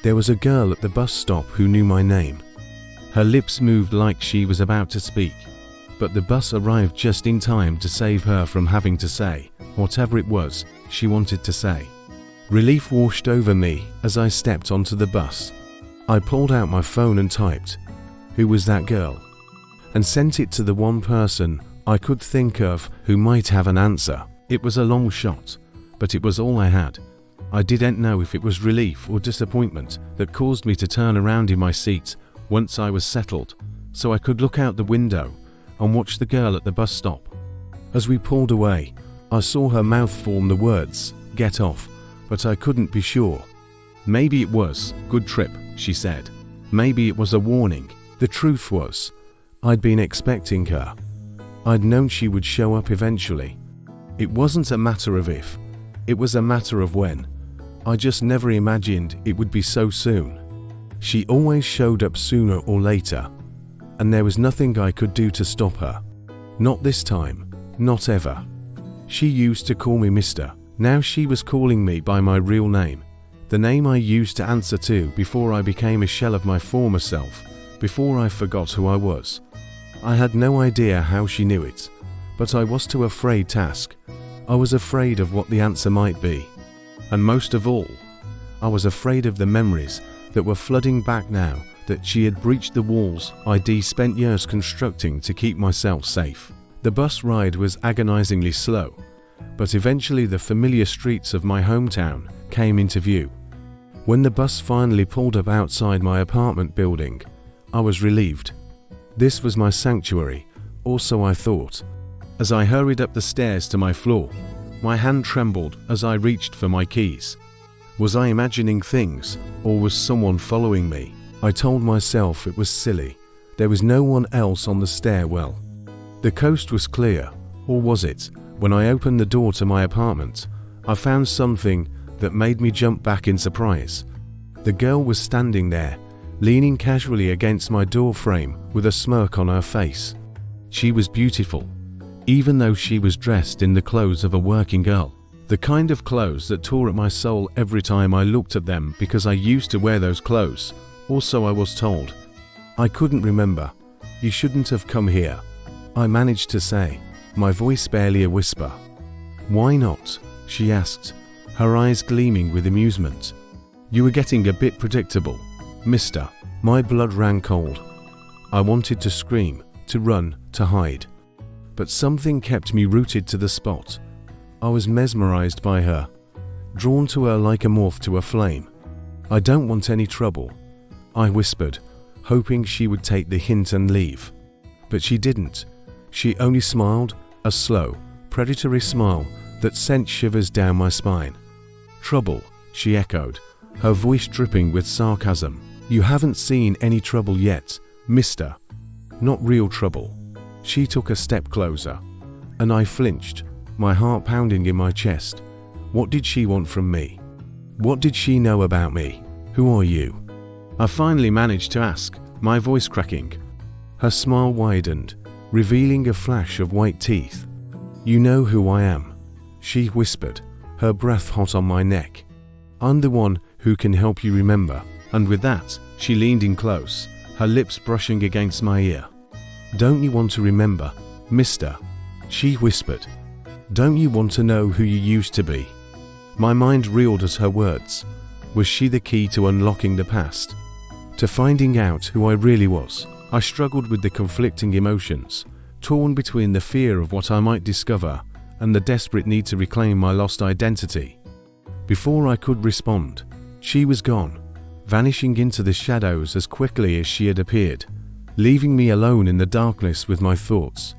There was a girl at the bus stop who knew my name. Her lips moved like she was about to speak, but the bus arrived just in time to save her from having to say whatever it was she wanted to say. Relief washed over me as I stepped onto the bus. I pulled out my phone and typed, "Who was that girl?" and sent it to the one person I could think of who might have an answer. It was a long shot, but it was all I had. I didn't know if it was relief or disappointment that caused me to turn around in my seat once I was settled, so I could look out the window and watch the girl at the bus stop. As we pulled away, I saw her mouth form the words, "Get off," but I couldn't be sure. Maybe it was, "Good trip," she said. Maybe it was a warning. The truth was, I'd been expecting her. I'd known she would show up eventually. It wasn't a matter of if, it was a matter of when. I just never imagined it would be so soon. She always showed up sooner or later, and there was nothing I could do to stop her. Not this time, not ever. She used to call me Mr. Now she was calling me by my real name, the name I used to answer to before I became a shell of my former self, before I forgot who I was. I had no idea how she knew it, but I was too afraid to ask. I was afraid of what the answer might be. And most of all, I was afraid of the memories that were flooding back now that she had breached the walls I'd spent years constructing to keep myself safe. The bus ride was agonizingly slow, but eventually the familiar streets of my hometown came into view. When the bus finally pulled up outside my apartment building, I was relieved. This was my sanctuary, or so I thought. As I hurried up the stairs to my floor, my hand trembled as I reached for my keys. Was I imagining things, or was someone following me? I told myself it was silly. There was no one else on the stairwell. The coast was clear, or was it? When I opened the door to my apartment, I found something that made me jump back in surprise. The girl was standing there, leaning casually against my door frame with a smirk on her face. She was beautiful, even though she was dressed in the clothes of a working girl. The kind of clothes that tore at my soul every time I looked at them because I used to wear those clothes, or so I was told. I couldn't remember. "You shouldn't have come here," I managed to say, my voice barely a whisper. "Why not?" she asked, her eyes gleaming with amusement. "You were getting a bit predictable, mister." My blood ran cold. I wanted to scream, to run, to hide. But something kept me rooted to the spot. I was mesmerized by her, drawn to her like a moth to a flame. "I don't want any trouble," I whispered, hoping she would take the hint and leave. But she didn't. She only smiled, a slow, predatory smile that sent shivers down my spine. "Trouble," she echoed, her voice dripping with sarcasm. "You haven't seen any trouble yet, mister. Not real trouble." She took a step closer, and I flinched, my heart pounding in my chest. What did she want from me? What did she know about me? "Who are you?" I finally managed to ask, my voice cracking. Her smile widened, revealing a flash of white teeth. "You know who I am," she whispered, her breath hot on my neck. "I'm the one who can help you remember." And with that, she leaned in close, her lips brushing against my ear. "Don't you want to remember, mister?" she whispered. "Don't you want to know who you used to be?" My mind reeled at her words. Was she the key to unlocking the past? To finding out who I really was? I struggled with the conflicting emotions, torn between the fear of what I might discover and the desperate need to reclaim my lost identity. Before I could respond, she was gone, vanishing into the shadows as quickly as she had appeared, leaving me alone in the darkness with my thoughts.